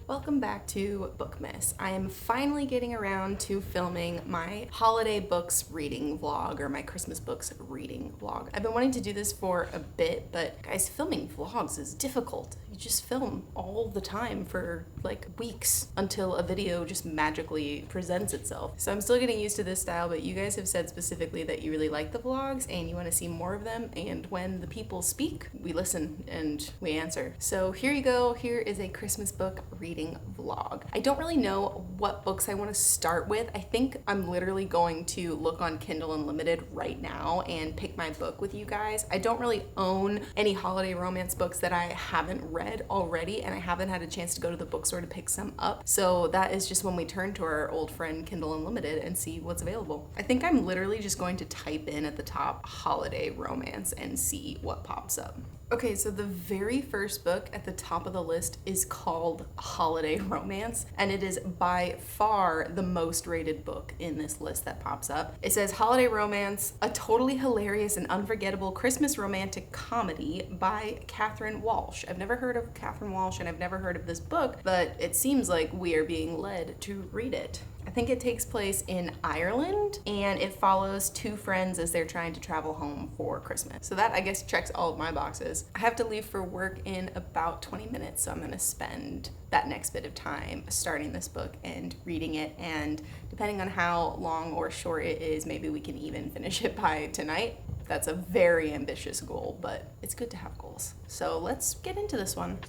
Welcome back to Bookmas. I am finally getting around to filming my holiday books reading vlog, or my Christmas books reading vlog. I've been wanting to do this for a bit, but guys, filming vlogs is difficult. You just film all the time for like weeks until a video just magically presents itself. So I'm still getting used to this style, but you guys have said specifically that you really like the vlogs and you want to see more of them, and when the people speak, we listen and we answer. So here you go. Here is a Christmas book reading vlog. I don't really know what books I want to start with. I think I'm literally going to look on Kindle Unlimited right now and pick my book with you guys. I don't really own any holiday romance books that I haven't read already, and I haven't had a chance to go to the bookstore to pick some up. So that is just when we turn to our old friend Kindle Unlimited and see what's available. I think I'm literally just going to type in at the top holiday romance and see what pops up. Okay, so the very first book at the top of the list is called Holiday Romance, and it is by far the most rated book in this list that pops up. It says Holiday Romance, a totally hilarious and unforgettable Christmas romantic comedy by Catherine Walsh. I've never heard of Catherine Walsh and I've never heard of this book, but it seems like we are being led to read it. I think it takes place in Ireland, and it follows two friends as they're trying to travel home for Christmas. So that, I guess, checks all of my boxes. I have to leave for work in about 20 minutes, so I'm gonna spend that next bit of time starting this book and reading it, and depending on how long or short it is, maybe we can even finish it by tonight. That's a very ambitious goal, but it's good to have goals. So let's get into this one.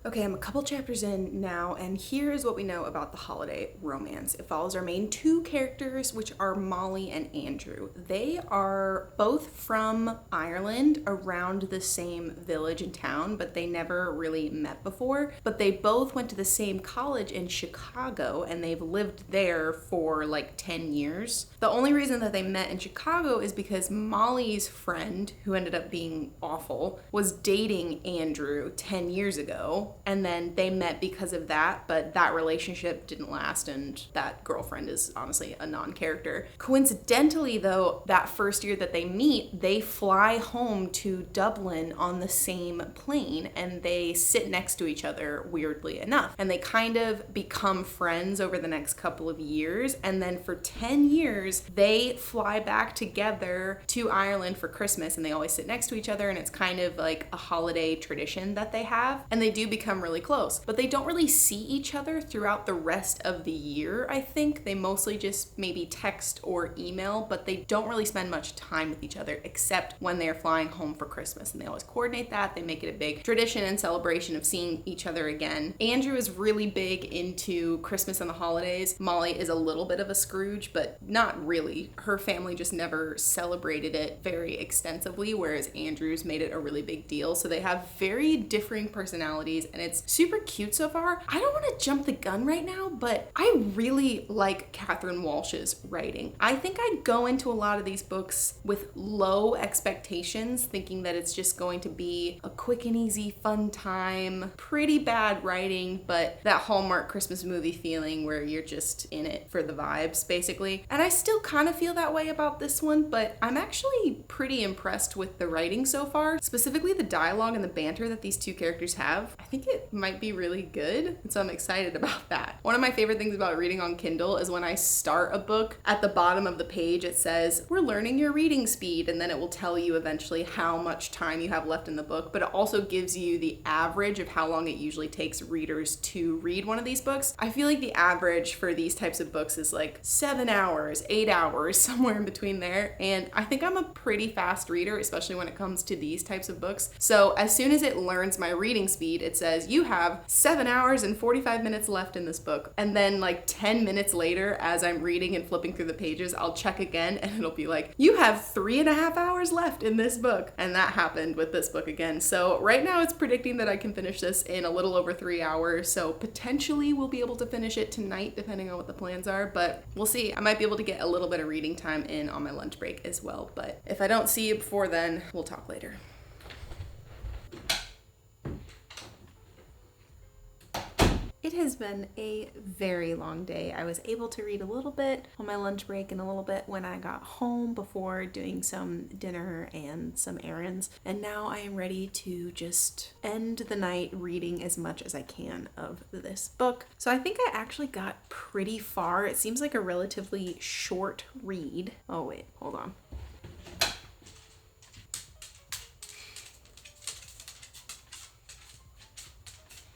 Okay, I'm a couple chapters in now, and here is what we know about the holiday romance. It follows our main two characters, which are Molly and Andrew. They are both from Ireland, around the same village and town, but they never really met before. But they both went to the same college in Chicago, and they've lived there for like 10 years. The only reason that they met in Chicago is because Molly's friend, who ended up being awful, was dating Andrew 10 years ago. And then they met because of that, but that relationship didn't last, and that girlfriend is honestly a non-character. Coincidentally, though, that first year that they meet, they fly home to Dublin on the same plane, and they sit next to each other, weirdly enough. And they kind of become friends over the next couple of years, and then for 10 years, they fly back together to Ireland for Christmas, and they always sit next to each other, and it's kind of like a holiday tradition that they have, and they do become really close, but they don't really see each other throughout the rest of the year. I think they mostly just maybe text or email, but they don't really spend much time with each other except when they're flying home for Christmas, and they always coordinate that. They make it a big tradition and celebration of seeing each other again. Andrew is really big into Christmas and the holidays. Molly is a little bit of a Scrooge, but not really. Her family just never celebrated it very extensively, whereas Andrew's made it a really big deal. So they have very differing personalities, and it's super cute so far. I don't want to jump the gun right now, but I really like Catherine Walsh's writing. I think I'd go into a lot of these books with low expectations, thinking that it's just going to be a quick and easy fun time, pretty bad writing, but that Hallmark Christmas movie feeling where you're just in it for the vibes, basically. And I still kind of feel that way about this one, but I'm actually pretty impressed with the writing so far, specifically the dialogue and the banter that these two characters have. I think it might be really good, and so I'm excited about that. One of my favorite things about reading on Kindle is when I start a book, at the bottom of the page it says, "We're learning your reading speed," and then it will tell you eventually how much time you have left in the book, but it also gives you the average of how long it usually takes readers to read one of these books. I feel like the average for these types of books is like 7 hours, 8 hours, somewhere in between there, and I think I'm a pretty fast reader, especially when it comes to these types of books. So as soon as it learns my reading speed, it says, you have 7 hours and 45 minutes left in this book. And then like 10 minutes later, as I'm reading and flipping through the pages, I'll check again and it'll be like, you have 3.5 hours left in this book. And that happened with this book again. So right now it's predicting that I can finish this in a little over 3 hours. So potentially we'll be able to finish it tonight, depending on what the plans are, but we'll see. I might be able to get a little bit of reading time in on my lunch break as well. But if I don't see you before then, we'll talk later. It has been a very long day. I was able to read a little bit on my lunch break and a little bit when I got home before doing some dinner and some errands. And now I am ready to just end the night reading as much as I can of this book. So I think I actually got pretty far. It seems like a relatively short read. Oh wait, hold on.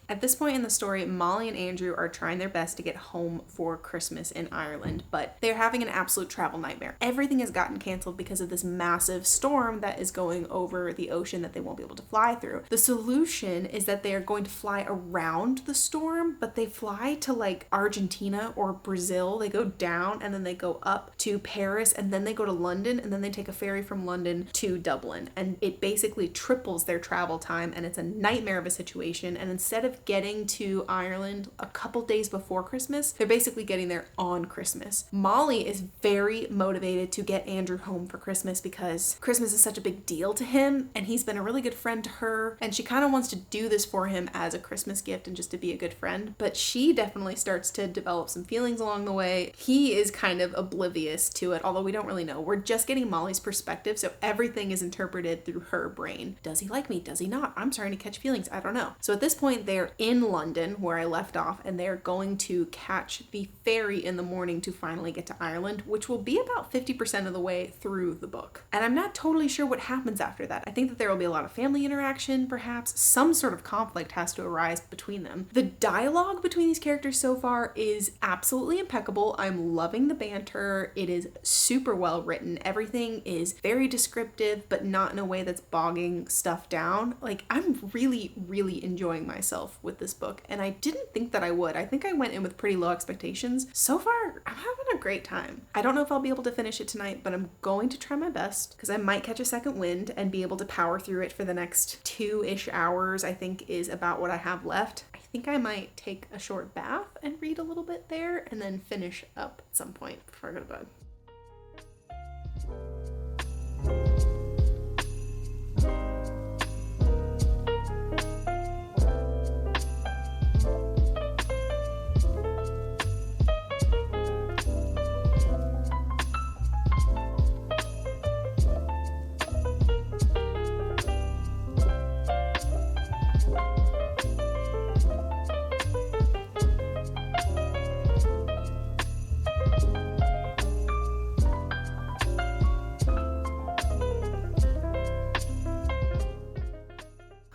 At this point in the story, Molly and Andrew are trying their best to get home for Christmas in Ireland, but they're having an absolute travel nightmare. Everything has gotten canceled because of this massive storm that is going over the ocean that they won't be able to fly through. The solution is that they are going to fly around the storm, but they fly to like Argentina or Brazil. They go down and then they go up to Paris and then they go to London and then they take a ferry from London to Dublin. And it basically triples their travel time and it's a nightmare of a situation. And instead of getting to Ireland a couple days before Christmas, they're basically getting there on Christmas. Molly is very motivated to get Andrew home for Christmas because Christmas is such a big deal to him and he's been a really good friend to her and she kind of wants to do this for him as a Christmas gift and just to be a good friend, but she definitely starts to develop some feelings along the way. He is kind of oblivious to it, although we don't really know. We're just getting Molly's perspective, so everything is interpreted through her brain. Does he like me? Does he not? I'm starting to catch feelings. I don't know. So at this point, they're in London where I left off and they're going to catch the ferry in the morning to finally get to Ireland, which will be about 50% of the way through the book. And I'm not totally sure what happens after that. I think that there will be a lot of family interaction, perhaps some sort of conflict has to arise between them. The dialogue between these characters so far is absolutely impeccable. I'm loving the banter. It is super well written. Everything is very descriptive, but not in a way that's bogging stuff down. Like, I'm really, really enjoying myself with this book, and I didn't think that I would. I think I went in with pretty low expectations. So far, I'm having a great time. I don't know if I'll be able to finish it tonight, but I'm going to try my best because I might catch a second wind and be able to power through it for the next 2-ish hours, I think is about what I have left. I think I might take a short bath and read a little bit there and then finish up at some point before I go to bed.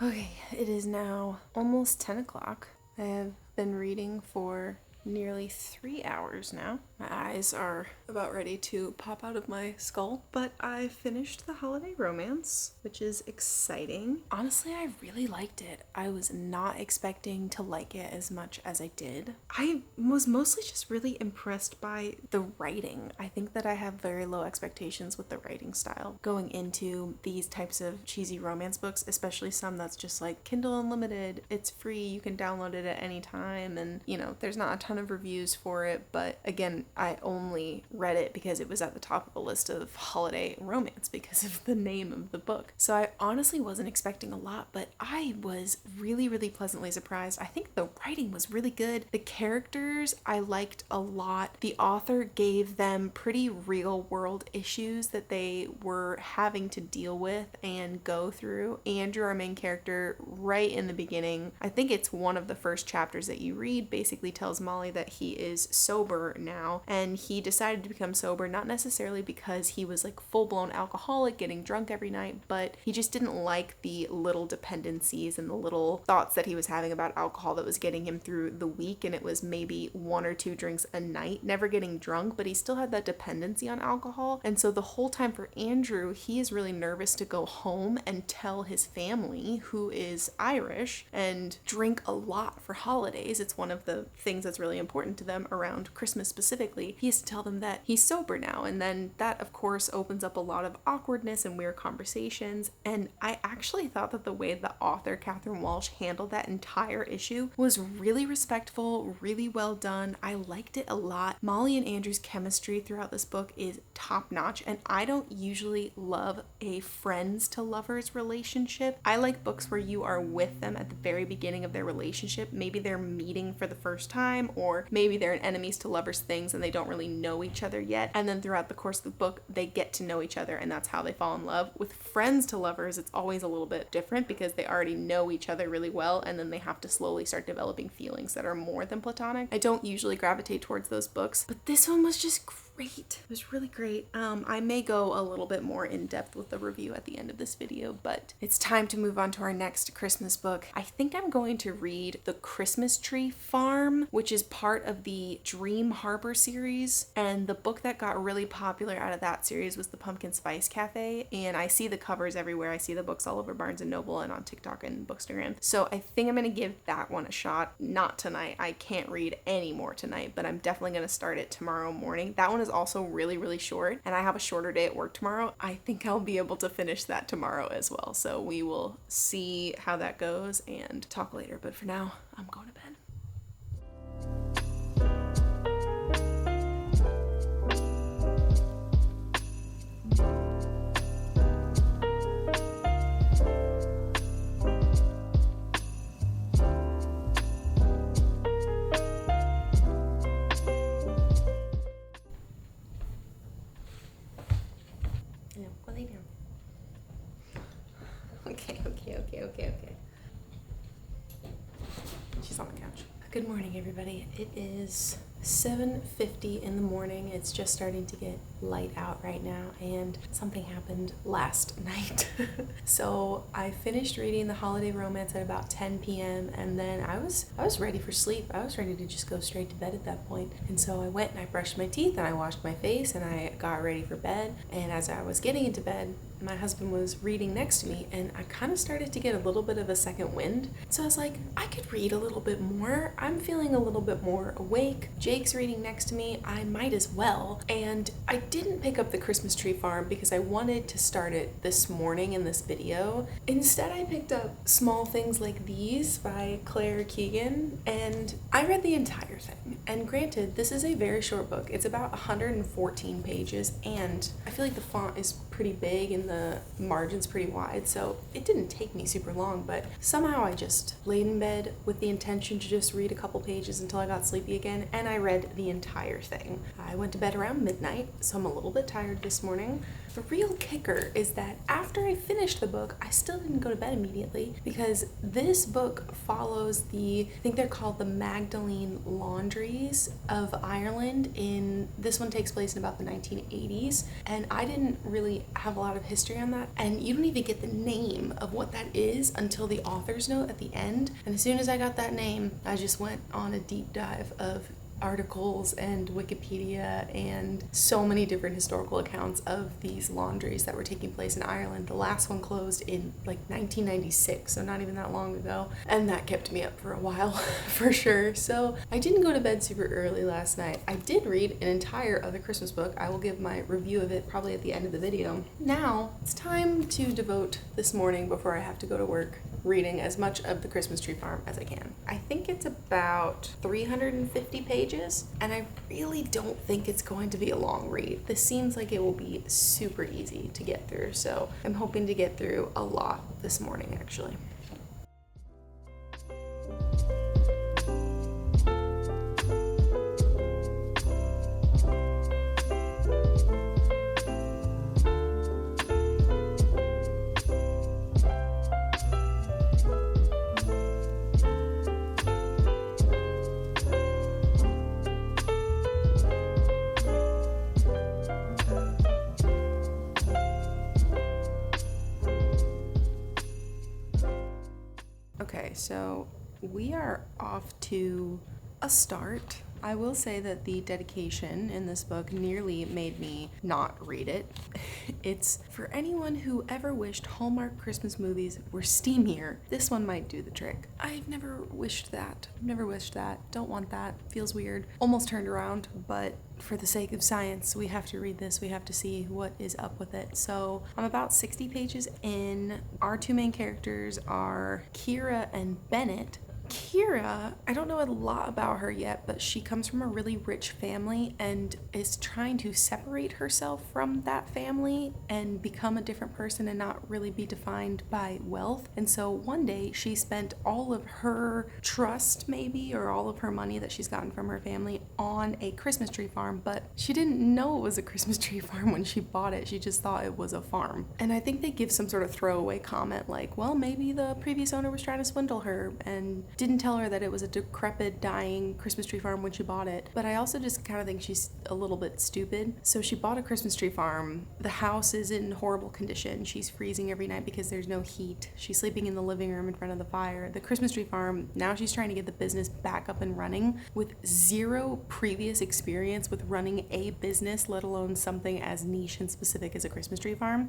Okay, it is now almost 10 o'clock. I have been reading for nearly 3 hours now. My eyes are about ready to pop out of my skull, but I finished the holiday romance, which is exciting. Honestly, I really liked it. I was not expecting to like it as much as I did. I was mostly just really impressed by the writing. I think that I have very low expectations with the writing style going into these types of cheesy romance books, especially some that's just like Kindle Unlimited, it's free, you can download it at any time, and you know, there's not a ton of reviews for it, but again, I only read it because it was at the top of the list of holiday romance because of the name of the book. So I honestly wasn't expecting a lot, but I was really, really pleasantly surprised. I think the writing was really good. The characters I liked a lot. The author gave them pretty real world issues that they were having to deal with and go through. Andrew, our main character, right in the beginning, I think it's one of the first chapters that you read, basically tells Molly that he is sober now, and he decided to become sober not necessarily because he was like full-blown alcoholic getting drunk every night, but he just didn't like the little dependencies and the little thoughts that he was having about alcohol that was getting him through the week, and it was maybe 1 or 2 drinks a night, never getting drunk, but he still had that dependency on alcohol. And so the whole time for Andrew, he is really nervous to go home and tell his family, who is Irish, and drink a lot for holidays. It's one of the things that's really important to them around Christmas specifically, specifically, he has to tell them that he's sober now. And then that, of course, opens up a lot of awkwardness and weird conversations. And I actually thought that the way the author, Catherine Walsh, handled that entire issue was really respectful, really well done. I liked it a lot. Molly and Andrew's chemistry throughout this book is top notch, and I don't usually love a friends to lovers relationship. I like books where you are with them at the very beginning of their relationship. Maybe they're meeting for the first time, or maybe they're in enemies to lovers things and they don't really know each other yet. And then throughout the course of the book, they get to know each other and that's how they fall in love. With friends to lovers, it's always a little bit different because they already know each other really well and then they have to slowly start developing feelings that are more than platonic. I don't usually gravitate towards those books, but this one was just great. It was really great. I may go a little bit more in depth with the review at the end of this video, but it's time to move on to our next Christmas book. I think I'm going to read The Christmas Tree Farm, which is part of the Dream Harbor series, and the book that got really popular out of that series was The Pumpkin Spice Cafe, and I see the covers everywhere. I see the books all over Barnes & Noble and on TikTok and Bookstagram, so I think I'm going to give that one a shot. Not tonight. I can't read any more tonight, but I'm definitely going to start it tomorrow morning. That one is also really, really short, and I have a shorter day at work tomorrow. I think I'll be able to finish that tomorrow as well, so we will see how that goes and talk later, but for now, I'm going to bed. Okay. She's on the couch. Good morning, everybody. It is 7:50 in the morning. It's just starting to get light out right now, and something happened last night. So I finished reading the holiday romance at about 10 p.m. and then I was ready for sleep. I was ready to just go straight to bed at that point. And so I went and I brushed my teeth and I washed my face and I got ready for bed. And as I was getting into bed, my husband was reading next to me and I kind of started to get a little bit of a second wind. So I was like, I could read a little bit more. I'm feeling a little bit more awake. Jake's reading next to me. I might as well. And I didn't pick up The Christmas Tree Farm because I wanted to start it this morning in this video. Instead, I picked up Small Things Like These by Claire Keegan and I read the entire thing. And granted, this is a very short book. It's about 114 pages and I feel like the font is pretty big and the margin's pretty wide, so it didn't take me super long, but somehow I just laid in bed with the intention to just read a couple pages until I got sleepy again, and I read the entire thing. I went to bed around midnight, so I'm a little bit tired this morning. The real kicker is that after I finished the book, I still didn't go to bed immediately because this book follows I think they're called the Magdalene Laundries of Ireland. This one takes place in about the 1980s, and I didn't really have a lot of history on that, and you don't even get the name of what that is until the author's note at the end. And as soon as I got that name, I just went on a deep dive of articles and Wikipedia and so many different historical accounts of these laundries that were taking place in Ireland. The last one closed in like 1996, so not even that long ago, and that kept me up for a while for sure. So I didn't go to bed super early last night. I did read an entire other Christmas book. I will give my review of it probably at the end of the video. Now it's time to devote this morning before I have to go to work reading as much of The Christmas Tree Farm as I can. I think it's about 350 pages, and I really don't think it's going to be a long read. This seems like it will be super easy to get through, so I'm hoping to get through a lot this morning, actually. Okay, so we are off to a start. I will say that the dedication in this book nearly made me not read it. It's for anyone who ever wished Hallmark Christmas movies were steamier. This one might do the trick. I've never wished that. Don't want that. Feels weird. Almost turned around, but for the sake of science, we have to read this. We have to see what is up with it. So I'm about 60 pages in. Our two main characters are Kira and Bennett. Kira, I don't know a lot about her yet, but she comes from a really rich family and is trying to separate herself from that family and become a different person and not really be defined by wealth. And so one day she spent all of her trust, maybe, or all of her money that she's gotten from her family on a Christmas tree farm, but she didn't know it was a Christmas tree farm when she bought it. She just thought it was a farm. And I think they give some sort of throwaway comment like, well, maybe the previous owner was trying to swindle her and didn't tell her that it was a decrepit, dying Christmas tree farm when she bought it. But I also just kind of think she's a little bit stupid. So she bought a Christmas tree farm. The house is in horrible condition. She's freezing every night because there's no heat. She's sleeping in the living room in front of the fire. The Christmas tree farm, now she's trying to get the business back up and running with zero previous experience with running a business, let alone something as niche and specific as a Christmas tree farm.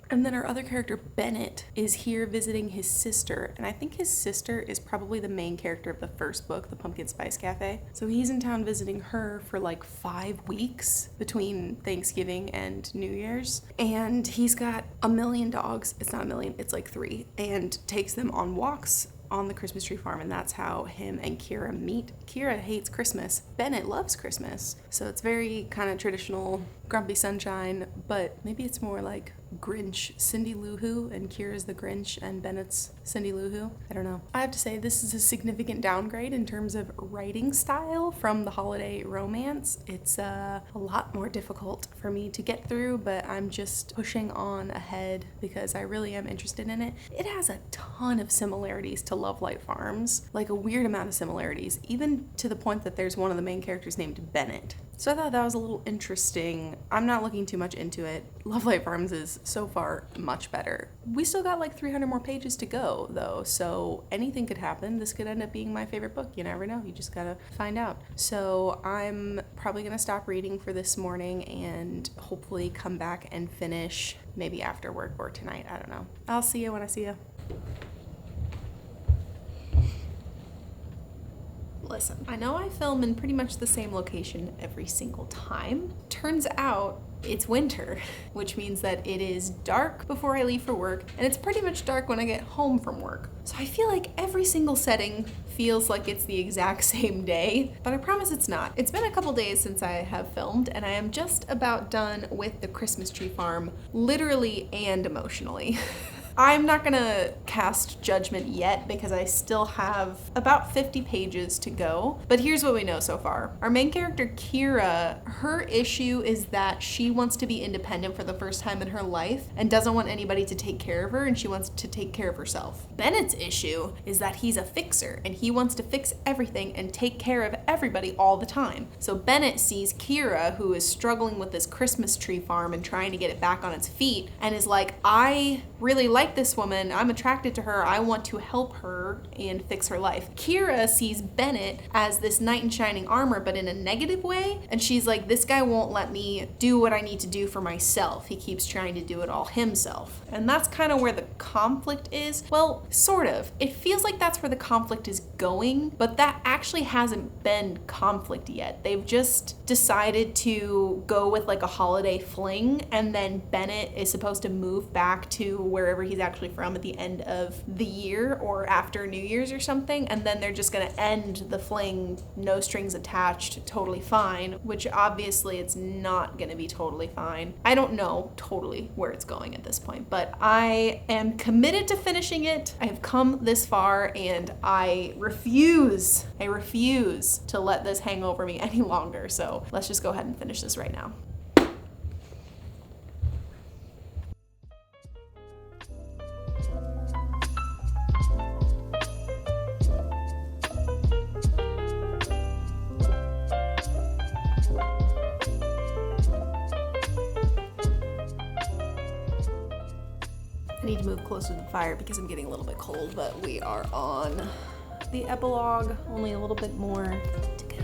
And then our other character, Bennett, is here visiting his sister. And I think his sister is probably the main character of the first book, The Pumpkin Spice Cafe. So he's in town visiting her for like 5 weeks between Thanksgiving and New Year's. And he's got 1 million dogs. It's not 1 million, it's like 3. And takes them on walks on the Christmas tree farm, and that's how him and Kira meet. Kira hates Christmas. Bennett loves Christmas. So it's very kind of traditional Grumpy Sunshine, but maybe it's more like Grinch, Cindy Lou Who, and Kira's the Grinch and Bennett's Cindy Lou Who. I don't know. I have to say this is a significant downgrade in terms of writing style from the holiday romance. It's a lot more difficult for me to get through, but I'm just pushing on ahead because I really am interested in it. It has a ton of similarities to Love Light Farms, like a weird amount of similarities, even to the point that there's one of the main characters named Bennett. So I thought that was a little interesting. I'm not looking too much into it. Love Light Farms is so far much better. We still got like 300 more pages to go though, so anything could happen. This could end up being my favorite book. You never know. You just gotta find out. So I'm probably gonna stop reading for this morning and hopefully come back and finish maybe after work or tonight. I don't know. I'll see you when I see you. Listen, I know I film in pretty much the same location every single time. Turns out it's winter, which means that it is dark before I leave for work, and it's pretty much dark when I get home from work. So I feel like every single setting feels like it's the exact same day, but I promise it's not. It's been a couple days since I have filmed, and I am just about done with the Christmas tree farm, literally and emotionally. I'm not gonna cast judgment yet because I still have about 50 pages to go, but here's what we know so far. Our main character, Kira, her issue is that she wants to be independent for the first time in her life and doesn't want anybody to take care of her, and she wants to take care of herself. Bennett's issue is that he's a fixer and he wants to fix everything and take care of everybody all the time. So Bennett sees Kira, who is struggling with this Christmas tree farm and trying to get it back on its feet, and is like, I really like this woman, I'm attracted to her, I want to help her and fix her life. Kira sees Bennett as this knight in shining armor, but in a negative way, and she's like, this guy won't let me do what I need to do for myself. He keeps trying to do it all himself. And that's kind of where the conflict is. Well, sort of. It feels like that's where the conflict is going, but that actually hasn't been conflict yet. They've just decided to go with like a holiday fling, and then Bennett is supposed to move back to wherever he's actually from at the end of the year or after New Year's or something, and then they're just gonna end the fling, no strings attached, totally fine, which obviously it's not gonna be totally fine. I don't know totally where it's going at this point, but I am committed to finishing it. I have come this far and I refuse to let this hang over me any longer, so let's just go ahead and finish this right now. I need to move closer to the fire because I'm getting a little bit cold, but we are on the epilogue, only a little bit more to go.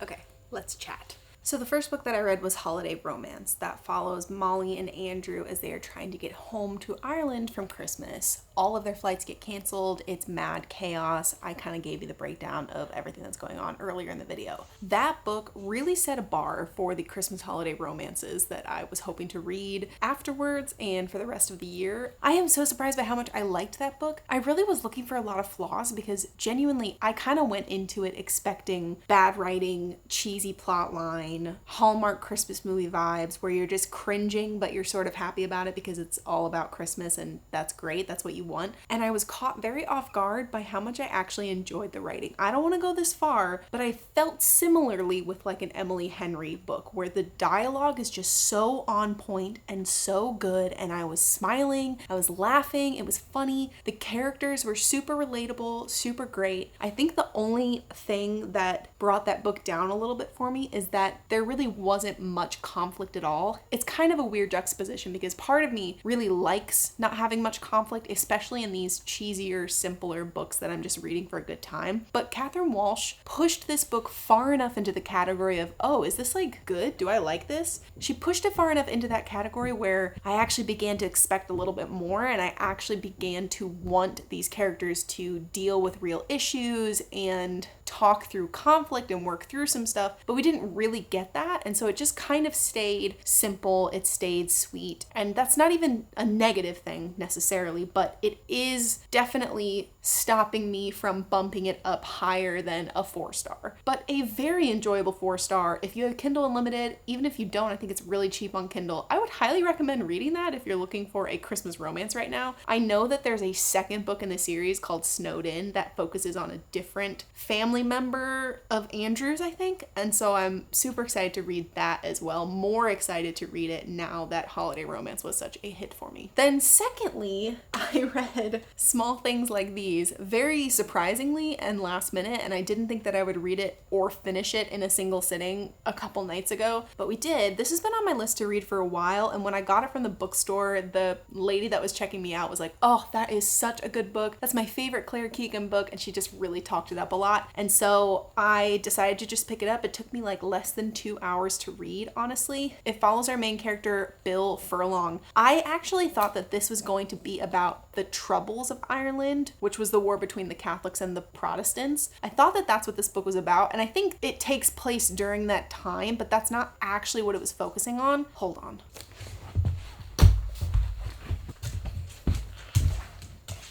Okay, let's chat. So the first book that I read was Holiday Romance, that follows Molly and Andrew as they are trying to get home to Ireland from Christmas. All of their flights get canceled. It's mad chaos. I kind of gave you the breakdown of everything that's going on earlier in the video. That book really set a bar for the Christmas holiday romances that I was hoping to read afterwards and for the rest of the year. I am so surprised by how much I liked that book. I really was looking for a lot of flaws because genuinely I kind of went into it expecting bad writing, cheesy plot line, Hallmark Christmas movie vibes where you're just cringing but you're sort of happy about it because it's all about Christmas and that's great. That's what you want. And I was caught very off guard by how much I actually enjoyed the writing. I don't want to go this far, but I felt similarly with like an Emily Henry book where the dialogue is just so on point and so good, and I was smiling, I was laughing, it was funny. The characters were super relatable, super great. I think the only thing that brought that book down a little bit for me is that there really wasn't much conflict at all. It's kind of a weird juxtaposition because part of me really likes not having much conflict, especially in these cheesier, simpler books that I'm just reading for a good time. But Catherine Walsh pushed this book far enough into the category of, oh, is this like good? Do I like this? She pushed it far enough into that category where I actually began to expect a little bit more, and I actually began to want these characters to deal with real issues and talk through conflict and work through some stuff, but we didn't really get that, and so it just kind of stayed simple, it stayed sweet, and that's not even a negative thing necessarily, but it is definitely stopping me from bumping it up higher than a 4-star. But a very enjoyable 4-star. If you have Kindle Unlimited, even if you don't, I think it's really cheap on Kindle. I would highly recommend reading that if you're looking for a Christmas romance right now. I know that there's a second book in the series called Snowed In that focuses on a different family member of Andrew's, I think, and so I'm super excited to read that as well. More excited to read it now that Holiday Romance was such a hit for me. Then secondly, I read Small Things Like These very surprisingly and last minute, and I didn't think that I would read it or finish it in a single sitting a couple nights ago, but we did. This has been on my list to read for a while, and when I got it from the bookstore, the lady that was checking me out was like, oh, that is such a good book. That's my favorite Claire Keegan book, and she just really talked it up a lot. And so I decided to just pick it up. It took me like less than 2 hours to read, honestly. It follows our main character, Bill Furlong. I actually thought that this was going to be about the Troubles of Ireland, which was the war between the Catholics and the Protestants. I thought that that's what this book was about, and I think it takes place during that time, but that's not actually what it was focusing on. Hold on.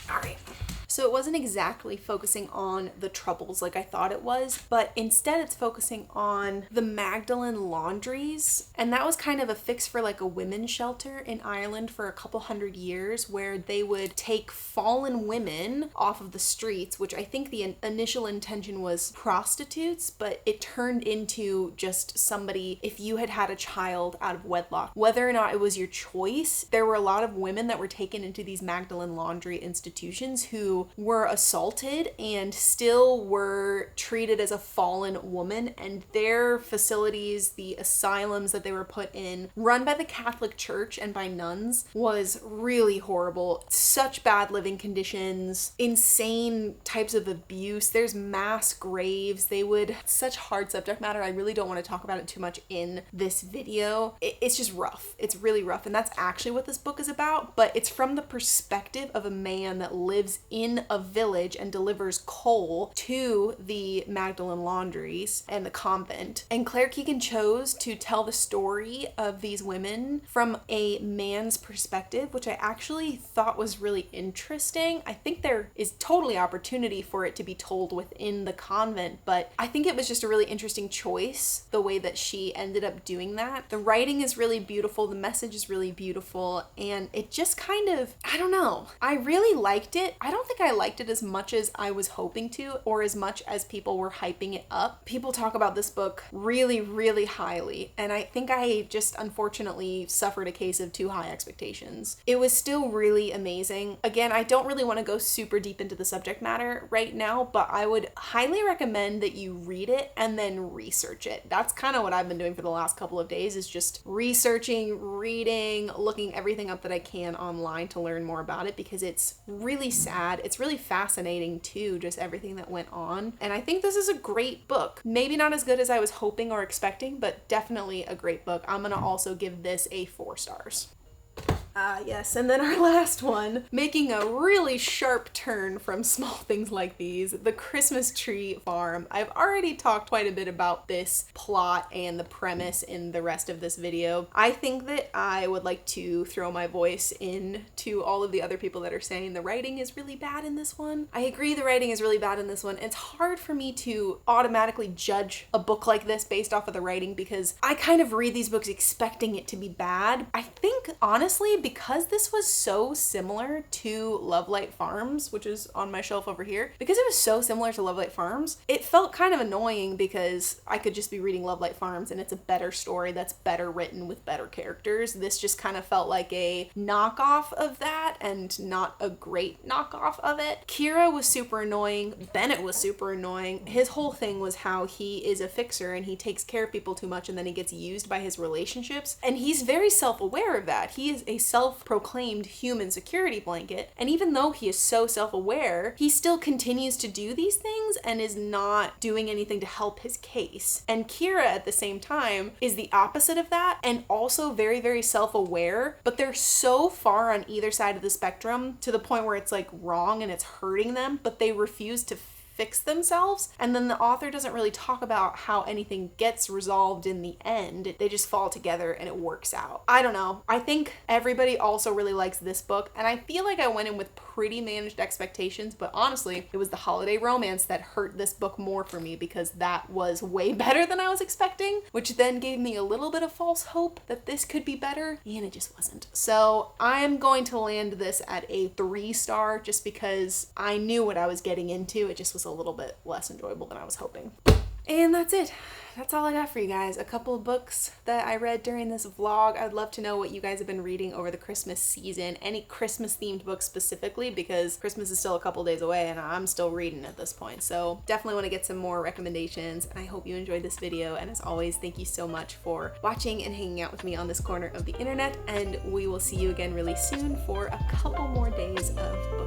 All right. So it wasn't exactly focusing on the Troubles like I thought it was, but instead it's focusing on the Magdalen laundries. And that was kind of a fix for like a women's shelter in Ireland for a couple hundred years where they would take fallen women off of the streets, which I think the initial intention was prostitutes, but it turned into just somebody, if you had had a child out of wedlock, whether or not it was your choice, there were a lot of women that were taken into these Magdalen laundry institutions who were assaulted and still were treated as a fallen woman, and their facilities, the asylums that they were put in, run by the Catholic Church and by nuns, was really horrible. Such bad living conditions, insane types of abuse. There's mass graves. Such hard subject matter. I really don't want to talk about it too much in this video. It's just rough. It's really rough, and that's actually what this book is about, but it's from the perspective of a man that lives in a village and delivers coal to the Magdalen laundries and the convent. And Claire Keegan chose to tell the story of these women from a man's perspective, which I actually thought was really interesting. I think there is totally opportunity for it to be told within the convent, but I think it was just a really interesting choice, the way that she ended up doing that. The writing is really beautiful, the message is really beautiful, and it just kind of, I don't know, I really liked it. I don't think I liked it as much as I was hoping to, or as much as people were hyping it up. People talk about this book really, really highly, and I think I just unfortunately suffered a case of too high expectations. It was still really amazing. Again, I don't really want to go super deep into the subject matter right now, but I would highly recommend that you read it and then research it. That's kind of what I've been doing for the last couple of days, is just researching, reading, looking everything up that I can online to learn more about it, because it's really sad. It's really fascinating too, just everything that went on. And I think this is a great book. Maybe not as good as I was hoping or expecting, but definitely a great book. I'm gonna also give this a 4 stars. Yes, and then our last one, making a really sharp turn from small things like these, The Christmas Tree Farm. I've already talked quite a bit about this plot and the premise in the rest of this video. I think that I would like to throw my voice in to all of the other people that are saying the writing is really bad in this one. I agree the writing is really bad in this one. It's hard for me to automatically judge a book like this based off of the writing, because I kind of read these books expecting it to be bad. I think, honestly, because this was so similar to Lovelight Farms, which is on my shelf over here, because it was so similar to Lovelight Farms, it felt kind of annoying, because I could just be reading Lovelight Farms and it's a better story that's better written with better characters. This just kind of felt like a knockoff of that, and not a great knockoff of it. Kira was super annoying. Bennett was super annoying. His whole thing was how he is a fixer and he takes care of people too much, and then he gets used by his relationships. And he's very self-aware of that. He is a self-proclaimed human security blanket, and even though he is so self-aware, he still continues to do these things and is not doing anything to help his case. And Kira, at the same time, is the opposite of that, and also very, very self-aware, but they're so far on either side of the spectrum to the point where it's like wrong and it's hurting them, but they refuse to fix themselves. And then the author doesn't really talk about how anything gets resolved in the end. They just fall together and it works out. I don't know. I think everybody also really likes this book, and I feel like I went in with pretty managed expectations, but honestly, it was the holiday romance that hurt this book more for me, because that was way better than I was expecting, which then gave me a little bit of false hope that this could be better, and it just wasn't. So I'm going to land this at a 3 star, just because I knew what I was getting into. It just was a little bit less enjoyable than I was hoping. And that's it. That's all I got for you guys. A couple of books that I read during this vlog. I'd love to know what you guys have been reading over the Christmas season. Any Christmas themed books specifically, because Christmas is still a couple days away and I'm still reading at this point. So definitely want to get some more recommendations, and I hope you enjoyed this video. And as always, thank you so much for watching and hanging out with me on this corner of the internet, and we will see you again really soon for a couple more days of book